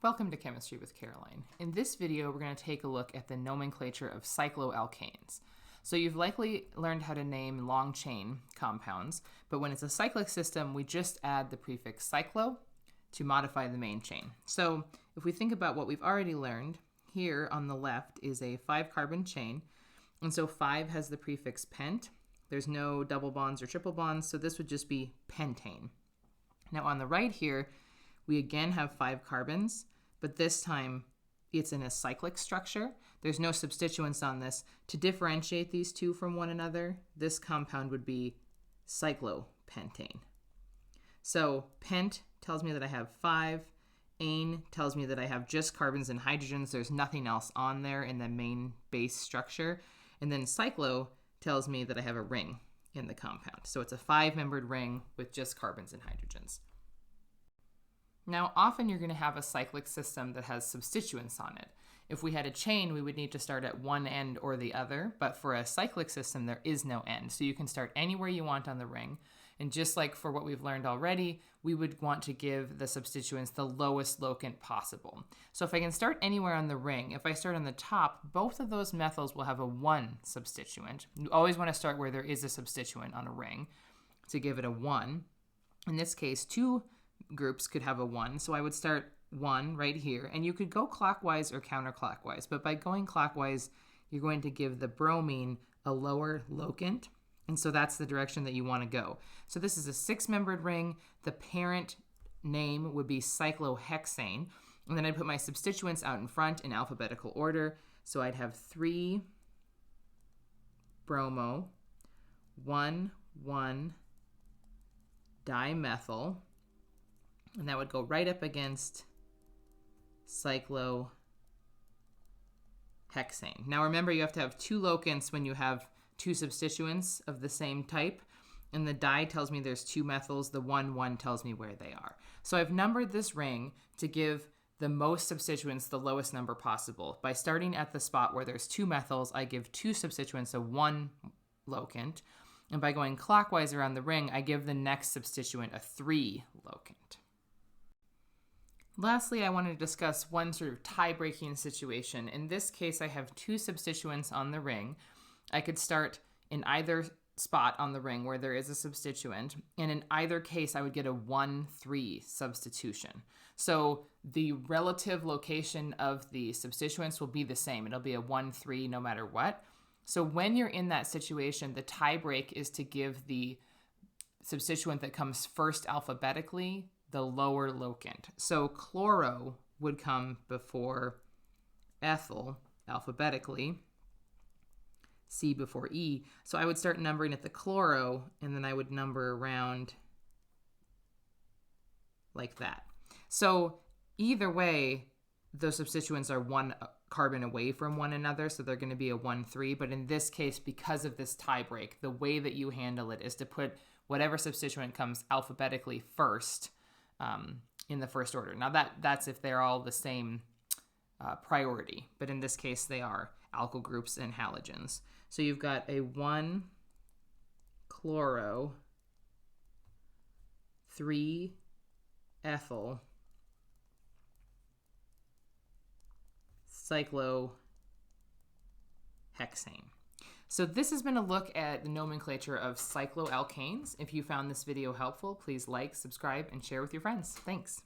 Welcome to Chemistry with Caroline. In this video, we're going to take a look at the nomenclature of cycloalkanes. So you've likely learned how to name long chain compounds, but when it's a cyclic system, we just add the prefix cyclo to modify the main chain. So if we think about what we've already learned, here on the left is a 5-carbon chain, and so 5 has the prefix pent. There's no double bonds or triple bonds, so this would just be pentane. Now on the right here, we again have 5 carbons, but this time it's in a cyclic structure. There's no substituents on this. To differentiate these two from one another, this compound would be cyclopentane. So pent tells me that I have 5. Ane tells me that I have just carbons and hydrogens. There's nothing else on there in the main base structure. And then cyclo tells me that I have a ring in the compound. So it's a 5-membered ring with just carbons and hydrogens. Now, often you're going to have a cyclic system that has substituents on it. If we had a chain, we would need to start at one end or the other, but for a cyclic system, there is no end. So you can start anywhere you want on the ring. And just like for what we've learned already, we would want to give the substituents the lowest locant possible. So if I can start anywhere on the ring, if I start on the top, both of those methyls will have a 1 substituent. You always want to start where there is a substituent on a ring to give it a 1. In this case, 2 groups could have a 1, so I would start 1 right here, and you could go clockwise or counterclockwise, but by going clockwise, you're going to give the bromine a lower locant, and so that's the direction that you want to go. So this is a 6-membered ring. The parent name would be cyclohexane, and then I'd put my substituents out in front in alphabetical order. So I'd have 3 bromo, 1 dimethyl, and that would go right up against cyclohexane. Now remember, you have to have 2 locants when you have 2 substituents of the same type, and the di tells me there's 2 methyls, the 1 tells me where they are. So I've numbered this ring to give the most substituents the lowest number possible. By starting at the spot where there's 2 methyls, I give 2 substituents a 1 locant, and by going clockwise around the ring, I give the next substituent a 3 locant. Lastly, I want to discuss one sort of tie-breaking situation. In this case, I have 2 substituents on the ring. I could start in either spot on the ring where there is a substituent, and in either case, I would get a 1-3 substitution. So the relative location of the substituents will be the same. It'll be a 1-3 no matter what. So when you're in that situation, the tie break is to give the substituent that comes first alphabetically the lower locant. So chloro would come before ethyl alphabetically, C before E. So I would start numbering at the chloro, and then I would number around like that. So either way, those substituents are 1 carbon away from one another, so they're going to be a 1-3. But in this case, because of this tie break, the way that you handle it is to put whatever substituent comes alphabetically first in the first order. Now that's if they're all the same priority, but in this case they are alkyl groups and halogens. So you've got a 1 chloro, 3 ethyl, cyclohexane. So this has been a look at the nomenclature of cycloalkanes. If you found this video helpful, please like, subscribe, and share with your friends. Thanks.